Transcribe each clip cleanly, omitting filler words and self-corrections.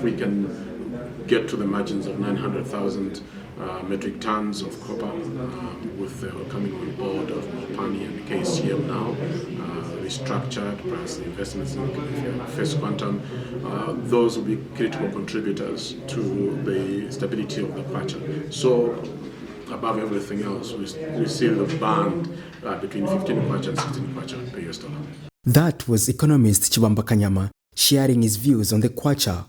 We can get to the margins of 900,000 metric tons of copper with the coming on board of Mopani and KCM now, restructured, plus the investments in First Quantum. Those will be critical contributors to the stability of the Kwacha. So, above everything else, we see the band between 15 Kwacha and 16 Kwacha per US dollar. That was economist Chibamba Kanyama sharing his views on the Kwacha.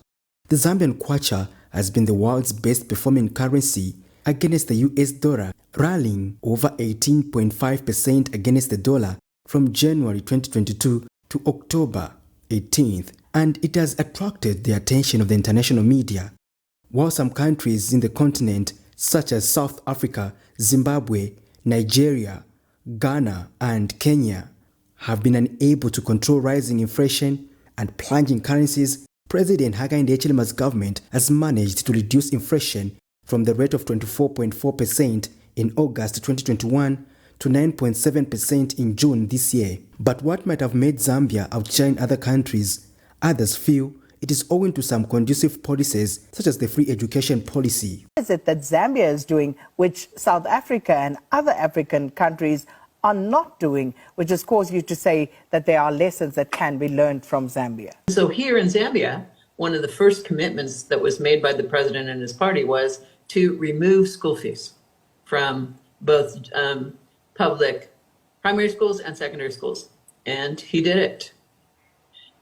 The Zambian Kwacha has been the world's best performing currency against the US dollar, rallying over 18.5% against the dollar from January 2022 to October 18th, and it has attracted the attention of the international media. While some countries in the continent, such as South Africa, Zimbabwe, Nigeria, Ghana, and Kenya, have been unable to control rising inflation and plunging currencies, President Hakainde Hichilema's government has managed to reduce inflation from the rate of 24.4% in August 2021 to 9.7% in June this year. But what might have made Zambia outshine other countries, others feel it is owing to some conducive policies such as the free education policy. What is it that Zambia is doing which South Africa and other African countries are not doing, which has caused you to say that there are lessons that can be learned from Zambia? So here in Zambia, one of the first commitments that was made by the president and his party was to remove school fees from both public primary schools and secondary schools. And he did it.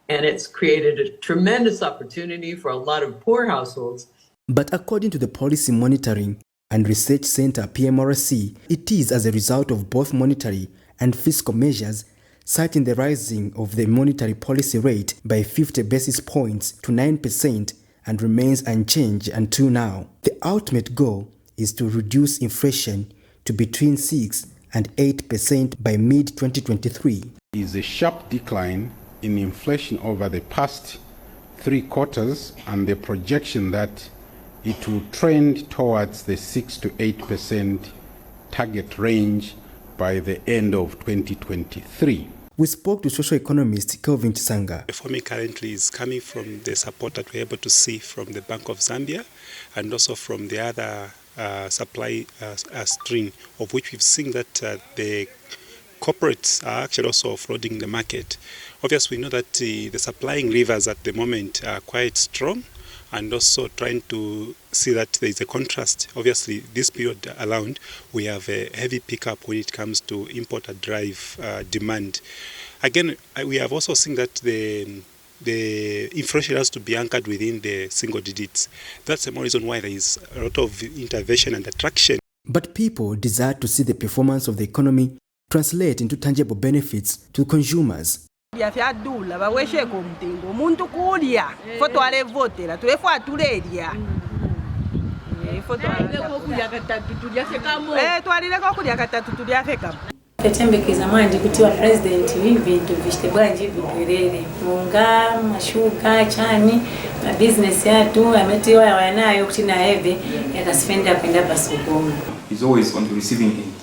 And it's created a tremendous opportunity for a lot of poor households. But according to the Policy Monitoring and Research Center PMRC, it is as a result of both monetary and fiscal measures, citing the rising of the monetary policy rate by 50 basis points to 9% and remains unchanged until now. The ultimate goal is to reduce inflation to between 6 and 8% by mid-2023. There is a sharp decline in inflation over the past 3 quarters, and the projection that it will trend towards the 6 to 8% target range by the end of 2023. We spoke to social economist Kelvin Chisanga. Performing currently is coming from the support that we're able to see from the Bank of Zambia and also from the other supply stream, of which we've seen that the corporates are actually also flooding the market. Obviously, we know that the supplying levers at the moment are quite strong, and also trying to see that there is a contrast. Obviously, this period around, we have a heavy pickup when it comes to import and drive demand. Again, we have also seen that the inflation has to be anchored within the single digits. That's the more reason why there is a lot of intervention and attraction. But people desire to see the performance of the economy translate into tangible benefits to consumers. Tetembekeza manje kuti wa president ibintu bishite bwanje bigwerere munga mashuka chani na business yatu ametiwa yanayo kuti na heve yakasifenda kwenda pasokoni. Is always on the receiving end.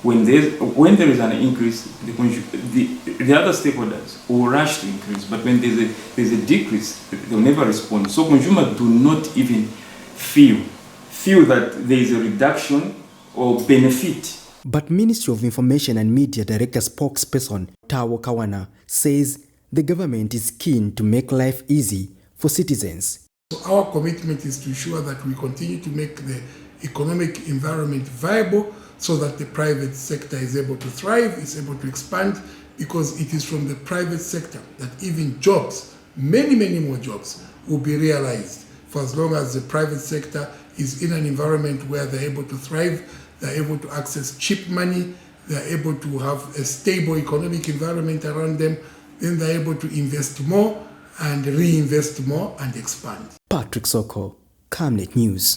When there is an increase, the other stakeholders will rush to increase, but when there's a decrease, they'll never respond. So consumers do not even feel that there is a reduction or benefit. But Ministry of Information and Media Director spokesperson Tawo Kawana says the government is keen to make life easy for citizens. So our commitment is to ensure that we continue to make the economic environment viable so that the private sector is able to thrive, is able to expand, because it is from the private sector that even jobs, many more jobs, will be realized. For as long as the private sector is in an environment where they're able to thrive, they're able to access cheap money, they're able to have a stable economic environment around them, then they're able to invest more and reinvest more and expand. Patrick Soko, Camnet News.